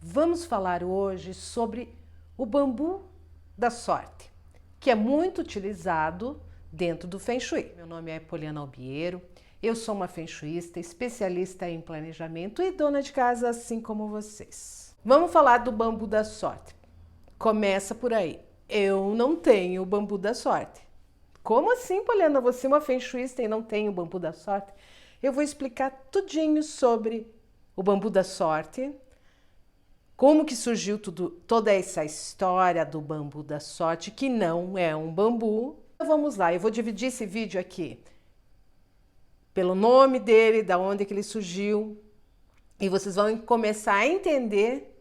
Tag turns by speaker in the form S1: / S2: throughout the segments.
S1: Vamos falar hoje sobre o bambu da sorte, que é muito utilizado dentro do Feng Shui. Meu nome é Poliana Albiero, eu sou uma Feng Shuista, especialista em planejamento e dona de casa assim como vocês. Vamos falar do bambu da sorte. Começa por aí. Eu não tenho o bambu da sorte. Como assim, Poliana? Você é uma Feng Shuista e não tem o bambu da sorte? Eu vou explicar tudinho sobre o bambu da sorte, como que surgiu toda essa história do bambu da sorte, que não é um bambu. Então, vamos lá, eu vou dividir esse vídeo aqui pelo nome dele, da onde que ele surgiu, e vocês vão começar a entender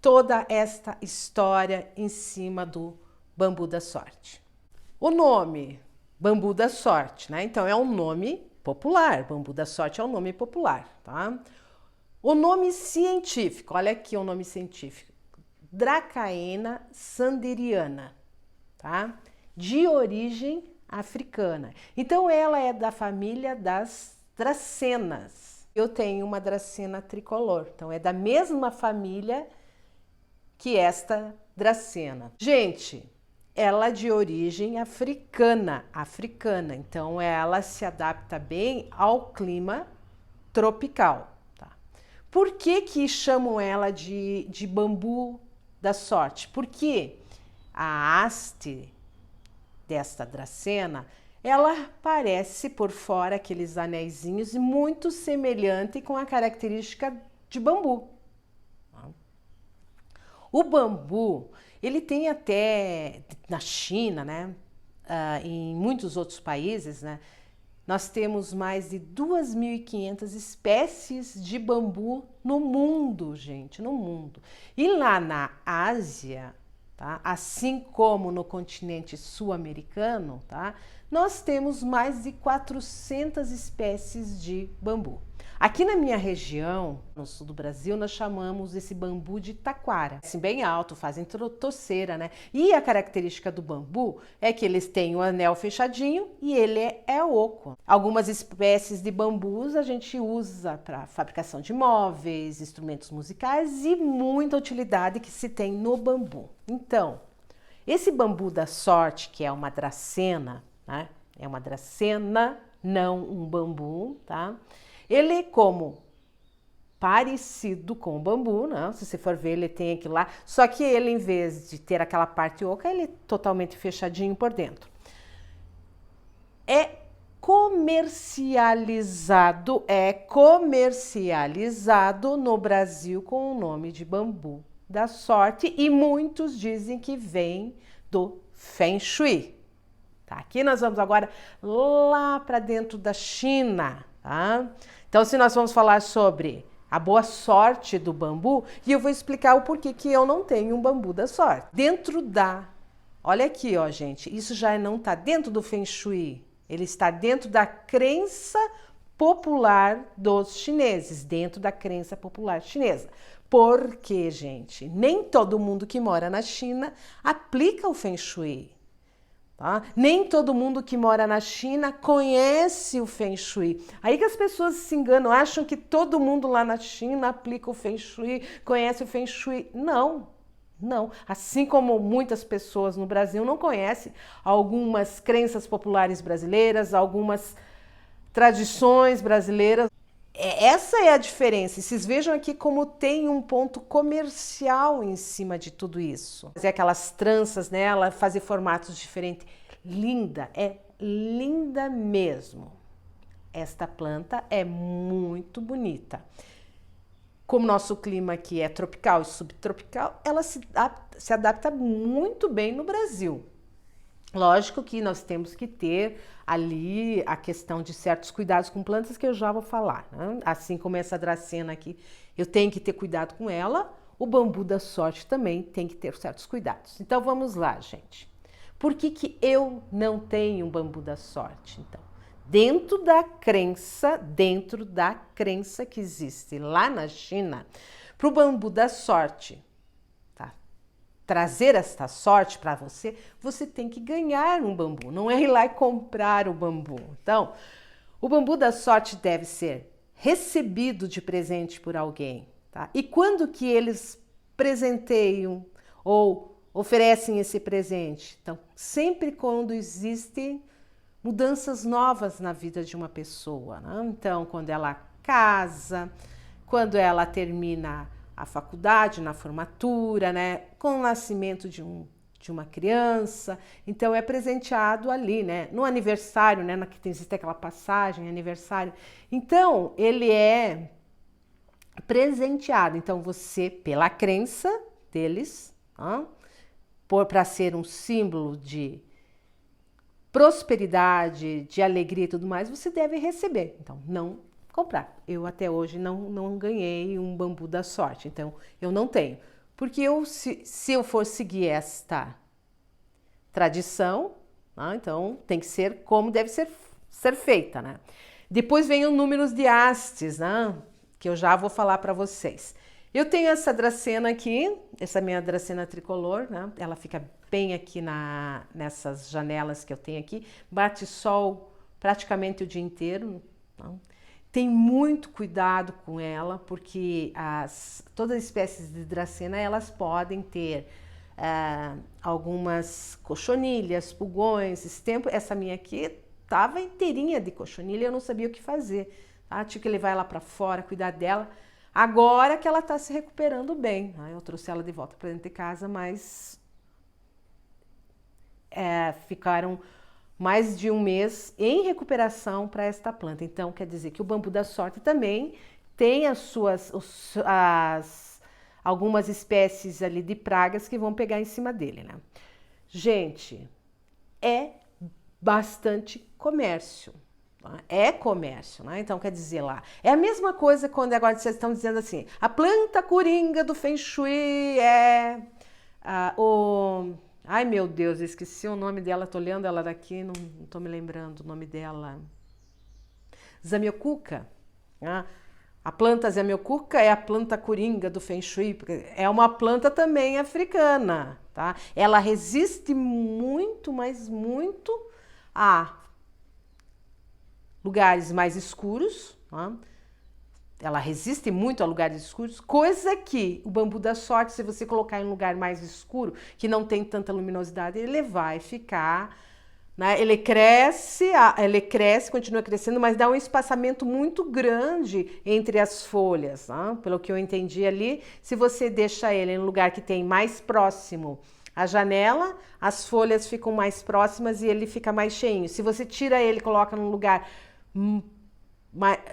S1: toda esta história em cima do bambu da sorte. O nome bambu da sorte, né? Então é um nome popular, bambu da sorte é um nome popular, tá? O nome científico, olha aqui o nome científico, Dracaena sanderiana, tá? De origem africana. Então ela é da família das dracenas. Eu tenho uma dracena tricolor, então é da mesma família que esta dracena. Gente, ela é de origem africana, então ela se adapta bem ao clima tropical. Por que chamam ela de bambu da sorte? Porque a haste desta dracena, ela parece por fora aqueles anéisinhos muito semelhante com a característica de bambu. O bambu, ele tem até na China, né? Em muitos outros países, né? Nós temos mais de 2.500 espécies de bambu no mundo, gente, no mundo. E lá na Ásia, tá? Assim como no continente sul-americano, tá? Nós temos mais de 400 espécies de bambu. Aqui na minha região, no sul do Brasil, nós chamamos esse bambu de taquara. Assim, bem alto, fazem toceira, né? E a característica do bambu é que eles têm o anel fechadinho e ele é oco. Algumas espécies de bambus a gente usa para fabricação de móveis, instrumentos musicais e muita utilidade que se tem no bambu. Então, esse bambu da sorte, que é uma dracena, né? É uma dracena, não um bambu, tá? Ele é como parecido com o bambu, né? Se você for ver, ele tem aquilo lá, só que ele, em vez de ter aquela parte oca, ele é totalmente fechadinho por dentro. É comercializado no Brasil com o nome de bambu da sorte e muitos dizem que vem do Feng Shui. Tá? Aqui nós vamos agora lá para dentro da China, tá? Então, se nós vamos falar sobre a boa sorte do bambu, e eu vou explicar o porquê que eu não tenho um bambu da sorte. Olha aqui, ó, gente, isso já não está dentro do Feng Shui, ele está dentro da crença popular dos chineses, dentro da crença popular chinesa. Porque, gente, nem todo mundo que mora na China aplica o Feng Shui. Tá? Nem todo mundo que mora na China conhece o Feng Shui. Aí que as pessoas se enganam, acham que todo mundo lá na China aplica o Feng Shui, conhece o Feng Shui. Não, não. Assim como muitas pessoas no Brasil não conhecem algumas crenças populares brasileiras, algumas tradições brasileiras. Essa é a diferença. Vocês vejam aqui como tem um ponto comercial em cima de tudo isso. Fazer aquelas tranças nela, fazer formatos diferentes. Linda, é linda mesmo. Esta planta é muito bonita. Como nosso clima aqui é tropical e subtropical, ela se adapta muito bem no Brasil. Lógico que nós temos que ter ali a questão de certos cuidados com plantas que eu já vou falar, né? Assim como essa dracena aqui, eu tenho que ter cuidado com ela, o bambu da sorte também tem que ter certos cuidados. Então vamos lá, gente. Por que eu não tenho um bambu da sorte? Então, dentro da crença que existe lá na China, para o bambu da sorte trazer esta sorte para você, você tem que ganhar um bambu, não é ir lá e comprar o bambu. Então, o bambu da sorte deve ser recebido de presente por alguém, tá? E quando que eles presenteiam ou oferecem esse presente. Então, sempre quando existem mudanças novas na vida de uma pessoa, né? Então, quando ela casa, quando ela termina a faculdade, na formatura, né? Com o nascimento de uma criança, então é presenteado ali, né? No aniversário, né? Que existe aquela passagem, aniversário. Então, ele é presenteado. Então, você, pela crença deles, para ser um símbolo de prosperidade, de alegria e tudo mais, você deve receber. Então, não comprar. Eu até hoje não ganhei um bambu da sorte, então eu não tenho. Porque se eu for seguir esta tradição, então tem que ser como deve ser feita, né? Depois vem os números de hastes, né? Que eu já vou falar para vocês. Eu tenho essa dracena aqui, essa minha dracena tricolor, né? Ela fica bem aqui nessas janelas que eu tenho aqui. Bate sol praticamente o dia inteiro. Não? Tem muito cuidado com ela, porque todas as espécies de dracena, elas podem ter algumas cochonilhas, pulgões. Esse tempo, essa minha aqui estava inteirinha de cochonilha, eu não sabia o que fazer. Tá? Tinha que levar ela para fora, cuidar dela. Agora que ela está se recuperando bem, né? Eu trouxe ela de volta para dentro de casa, mas ficaram mais de um mês em recuperação para esta planta. Então, quer dizer que o bambu da sorte também tem algumas espécies ali de pragas que vão pegar em cima dele, né? Gente, é bastante comércio. É comércio, né? Então quer dizer lá, é a mesma coisa quando agora vocês estão dizendo assim, a planta coringa do Feng Shui é ai meu Deus, eu esqueci o nome dela, tô olhando ela daqui, não tô me lembrando o nome dela. Zamioculca, né? A planta Zamioculca é a planta coringa do Feng Shui, porque é uma planta também africana, tá? Ela resiste muito, mas muito a lugares mais escuros, tá? Ela resiste muito a lugares escuros, coisa que o bambu da sorte, se você colocar em um lugar mais escuro, que não tem tanta luminosidade, ele vai ficar, né? Ele cresce, continua crescendo, mas dá um espaçamento muito grande entre as folhas, tá? Pelo que eu entendi ali, se você deixa ele em um lugar que tem mais próximo a janela, as folhas ficam mais próximas e ele fica mais cheinho. Se você tira ele e coloca num lugar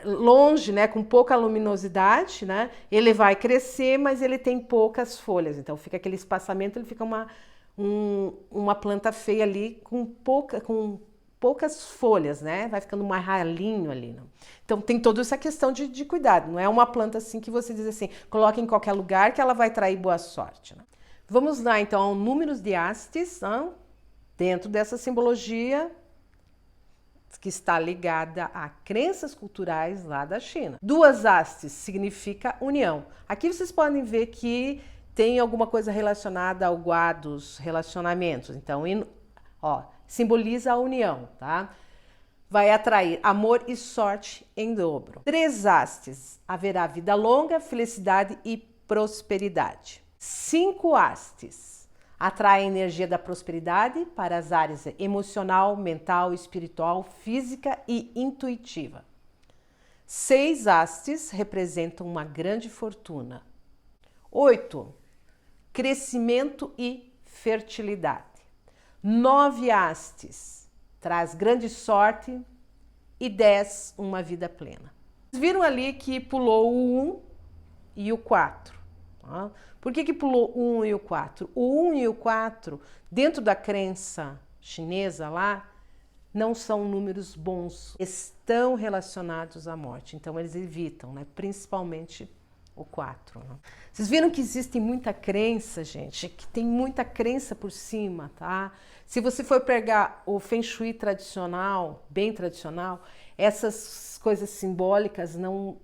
S1: longe, né, com pouca luminosidade, né, ele vai crescer, mas ele tem poucas folhas. Então fica aquele espaçamento, ele fica uma planta feia ali com poucas folhas, né? Vai ficando mais ralinho ali. Não? Então tem toda essa questão de cuidado. Não é uma planta assim que você diz assim, coloca em qualquer lugar que ela vai trair boa sorte. Né? Vamos lá, então, ao números de hastes, dentro dessa simbologia que está ligada a crenças culturais lá da China. 2 hastes significa união. Aqui vocês podem ver que tem alguma coisa relacionada ao guá dos relacionamentos. Então, simboliza a união, tá? Vai atrair amor e sorte em dobro. 3 hastes, haverá vida longa, felicidade e prosperidade. 5 hastes atrai a energia da prosperidade para as áreas emocional, mental, espiritual, física e intuitiva. 6 hastes representam uma grande fortuna. 8, crescimento e fertilidade. 9 hastes traz grande sorte e 10, uma vida plena. Vocês viram ali que pulou o 1 e o 4. Tá? Por que pulou o 1 e o 4? O 1 e o 4, dentro da crença chinesa lá, não são números bons, estão relacionados à morte, então eles evitam, né? Principalmente o 4. Né? Vocês viram que existe muita crença, gente, que tem muita crença por cima, tá? Se você for pegar o Feng Shui tradicional, bem tradicional, essas coisas simbólicas não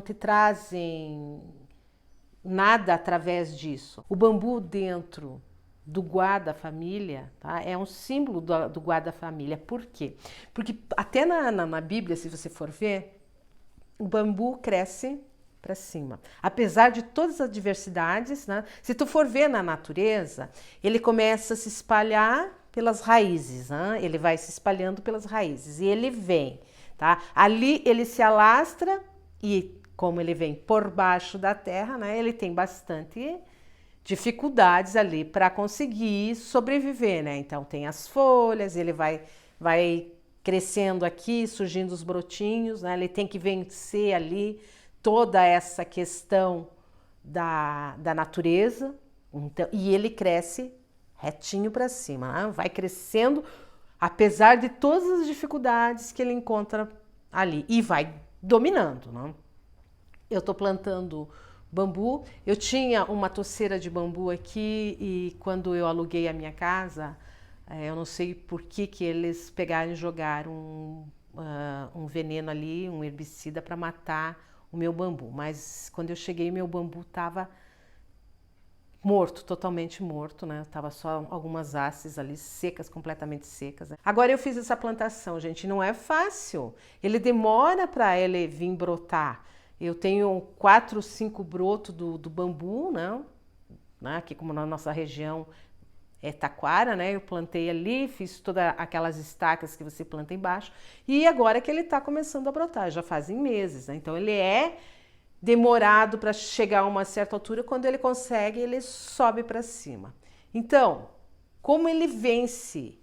S1: te trazem nada através disso. O bambu dentro do guá da família, tá? É um símbolo do guá da família. Por quê? Porque até na Bíblia, se você for ver, o bambu cresce para cima. Apesar de todas as adversidades, né? Se tu for ver na natureza, ele começa a se espalhar pelas raízes, né? Ele vai se espalhando pelas raízes e ele vem, tá? Ali ele se alastra e como ele vem por baixo da terra, né? Ele tem bastante dificuldades ali para conseguir sobreviver, né? Então tem as folhas, ele vai crescendo aqui, surgindo os brotinhos, né? Ele tem que vencer ali toda essa questão da natureza, então, e ele cresce retinho para cima, né? Vai crescendo, apesar de todas as dificuldades que ele encontra ali, e vai dominando, né? Eu estou plantando bambu, eu tinha uma toceira de bambu aqui e quando eu aluguei a minha casa, eu não sei por que eles pegaram e jogaram um veneno ali, um herbicida para matar o meu bambu. Mas quando eu cheguei, meu bambu estava morto, totalmente morto, né? Tava só algumas hastes ali secas, completamente secas. Né? Agora eu fiz essa plantação, gente, não é fácil. Ele demora para ele vir brotar. Eu tenho 4, 5 brotos do bambu, né? Aqui como na nossa região é taquara, né? Eu plantei ali, fiz todas aquelas estacas que você planta embaixo e agora que ele está começando a brotar, já fazem meses, né? Então ele é demorado para chegar a uma certa altura, quando ele consegue, ele sobe para cima. Então, como ele vence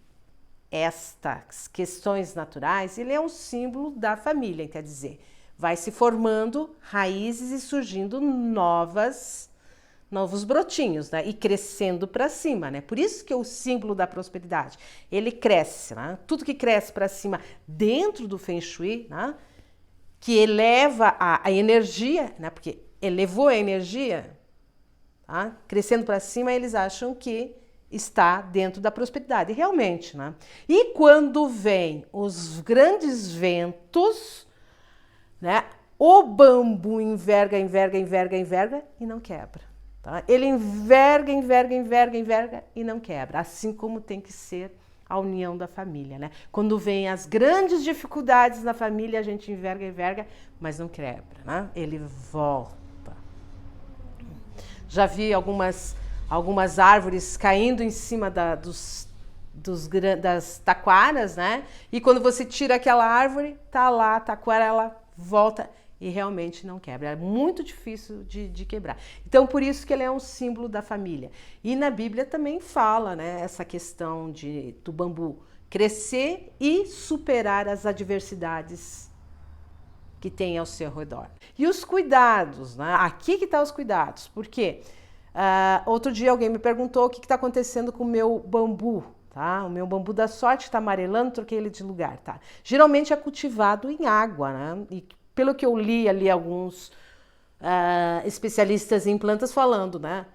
S1: estas questões naturais, ele é um símbolo da família, quer dizer, vai se formando raízes e surgindo novos brotinhos, né? E crescendo para cima, né? Por isso que é o símbolo da prosperidade. Ele cresce, né? Tudo que cresce para cima dentro do Feng Shui, né? Que eleva a energia, né? Porque elevou a energia, tá? Crescendo para cima, eles acham que está dentro da prosperidade, realmente, né? E quando vem os grandes ventos, né? O bambu enverga e não quebra. Tá? Ele enverga e não quebra. Assim como tem que ser a união da família. Né? Quando vem as grandes dificuldades na família, a gente enverga, mas não quebra. Né? Ele volta. Já vi algumas árvores caindo em cima das taquaras, né? E quando você tira aquela árvore, tá lá a taquara, ela volta e realmente não quebra. É muito difícil de quebrar. Então, por isso que ele é um símbolo da família. E na Bíblia também fala, né, essa questão do bambu crescer e superar as adversidades que tem ao seu redor. E os cuidados, né? Aqui que tá os cuidados. Por quê? Outro dia alguém me perguntou o que está acontecendo com o meu bambu. Tá? O meu bambu da sorte está amarelando, troquei ele de lugar. Tá? Geralmente é cultivado em água, né? E pelo que eu li ali alguns especialistas em plantas falando, né?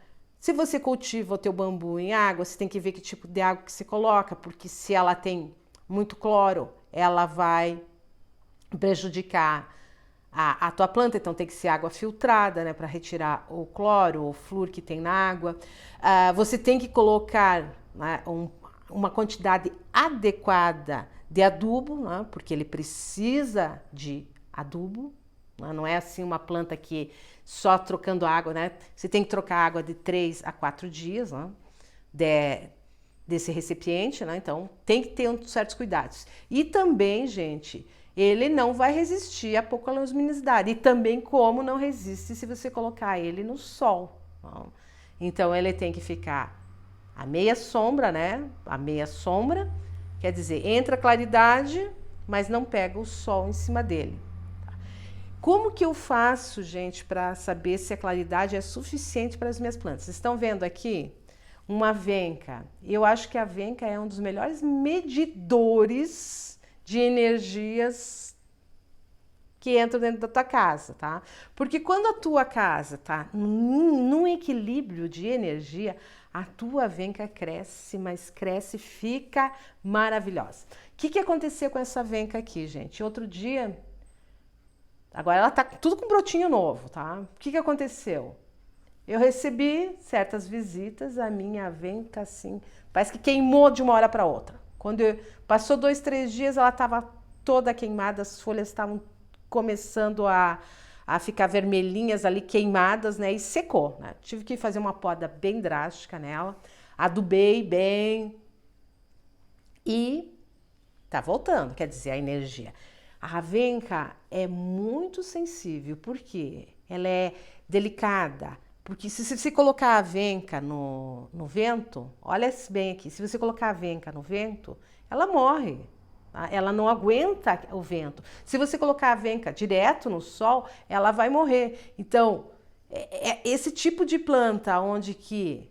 S1: Se você cultiva o teu bambu em água, você tem que ver que tipo de água que você coloca, porque se ela tem muito cloro, ela vai prejudicar a tua planta, então tem que ser água filtrada, né, para retirar o cloro, o flúor que tem na água. Você tem que colocar, né, uma quantidade adequada de adubo, né, porque ele precisa de adubo, né, não é assim uma planta que só trocando água, né, você tem que trocar água de 3 a 4 dias, né, desse recipiente, né, então tem que ter certos cuidados. E também, gente, ele não vai resistir a pouca luminosidade. E também como não resiste se você colocar ele no sol. Então ele tem que ficar a meia sombra, né? A meia sombra, quer dizer, entra claridade, mas não pega o sol em cima dele. Como que eu faço, gente, para saber se a claridade é suficiente para as minhas plantas? Vocês estão vendo aqui uma venca. Eu acho que a venca é um dos melhores medidores de energias que entram dentro da tua casa, tá? Porque quando a tua casa tá num equilíbrio de energia, a tua venca cresce, mas cresce, fica maravilhosa. O que aconteceu com essa venca aqui, gente? Outro dia, agora ela tá tudo com brotinho novo, tá? O que aconteceu? Eu recebi certas visitas, a minha venca assim, parece que queimou de uma hora para outra. Quando passou 2, 3 dias, ela estava toda queimada, as folhas estavam começando a a ficar vermelhinhas ali, queimadas, né? E secou, né? Tive que fazer uma poda bem drástica nela, adubei bem e tá voltando, quer dizer, a energia. A Avenca é muito sensível, porque ela é delicada. Porque se você colocar a Avenca no vento, olha bem aqui, se você colocar a Avenca no vento, ela morre. Tá? Ela não aguenta o vento. Se você colocar a Avenca direto no sol, ela vai morrer. Então, esse tipo de planta onde que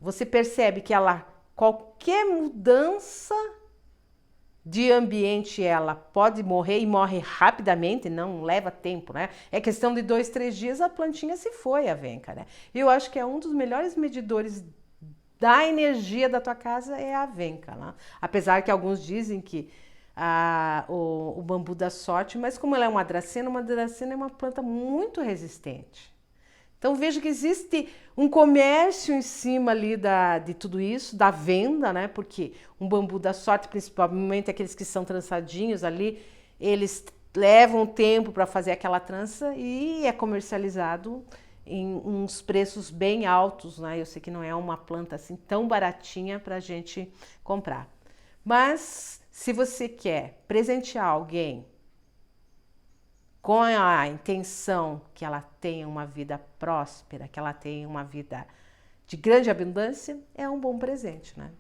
S1: você percebe que ela, qualquer mudança de ambiente, ela pode morrer e morre rapidamente, não leva tempo, né? É questão de 2, 3 dias, a plantinha se foi, a Avenca, né? Eu acho que é um dos melhores medidores da energia da tua casa é a Avenca, né? Apesar que alguns dizem que o bambu dá sorte, mas como ela é uma dracena é uma planta muito resistente. Então veja que existe um comércio em cima ali de tudo isso, da venda, né? Porque um bambu da sorte, principalmente aqueles que são trançadinhos ali, eles levam tempo para fazer aquela trança e é comercializado em uns preços bem altos, né? Eu sei que não é uma planta assim tão baratinha para a gente comprar. Mas se você quer presentear alguém com a intenção que ela tenha uma vida próspera, que ela tenha uma vida de grande abundância, é um bom presente, né?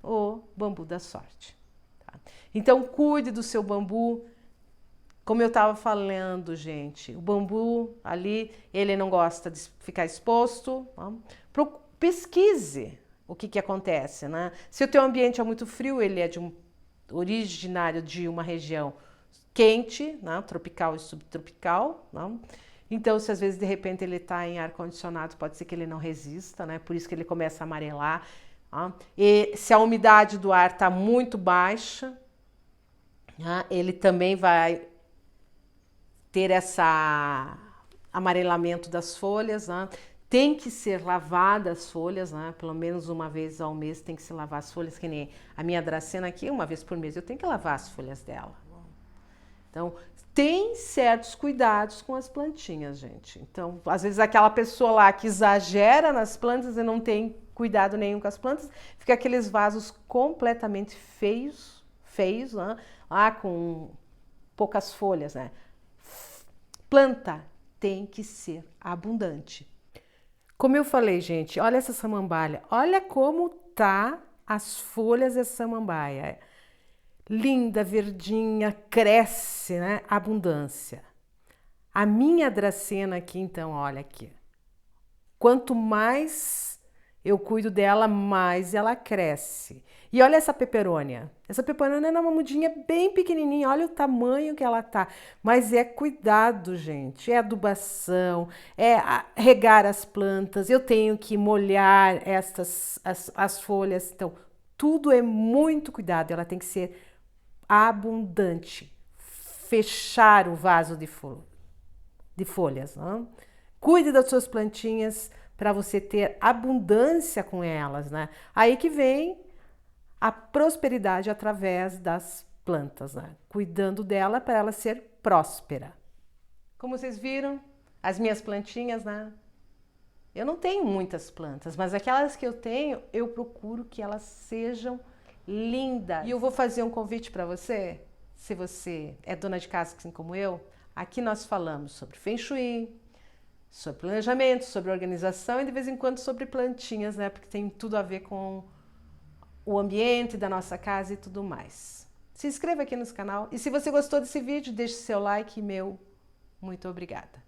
S1: O bambu da sorte. Tá? Então, cuide do seu bambu. Como eu estava falando, gente, o bambu ali, ele não gosta de ficar exposto. Tá? Pesquise o que acontece, né? Se o teu ambiente é muito frio, ele é originário de uma região quente, né? Tropical e subtropical, né? Então, se às vezes de repente ele está em ar condicionado, pode ser que ele não resista, né? Por isso que ele começa a amarelar. Né? E se a umidade do ar está muito baixa, né? Ele também vai ter esse amarelamento das folhas, né? Tem que ser lavada as folhas, né? Pelo menos uma vez ao mês tem que se lavar as folhas, que nem a minha dracena aqui, uma vez por mês eu tenho que lavar as folhas dela. Então, tem certos cuidados com as plantinhas, gente. Então, às vezes aquela pessoa lá que exagera nas plantas e não tem cuidado nenhum com as plantas, fica aqueles vasos completamente feios, né? Lá com poucas folhas, né? Planta tem que ser abundante. Como eu falei, gente, olha essa samambaia, olha como tá as folhas dessa samambaia. Linda, verdinha, cresce, né? Abundância. A minha dracena aqui, então, olha aqui. Quanto mais eu cuido dela, mais ela cresce. E olha essa peperônia. Essa peperônia é uma mudinha bem pequenininha. Olha o tamanho que ela tá. Mas é cuidado, gente. É adubação, é regar as plantas. Eu tenho que molhar as folhas. Então, tudo é muito cuidado. Ela tem que ser abundante, fechar o vaso de folhas. Né? Cuide das suas plantinhas para você ter abundância com elas, né? Aí que vem a prosperidade através das plantas, né? Cuidando dela para ela ser próspera. Como vocês viram, as minhas plantinhas, né? Eu não tenho muitas plantas, mas aquelas que eu tenho, eu procuro que elas sejam linda. E eu vou fazer um convite para você, se você é dona de casa assim como eu. Aqui nós falamos sobre Feng Shui, sobre planejamento, sobre organização e de vez em quando sobre plantinhas, né? Porque tem tudo a ver com o ambiente da nossa casa e tudo mais. Se inscreva aqui no canal e se você gostou desse vídeo, deixe seu like e meu muito obrigada.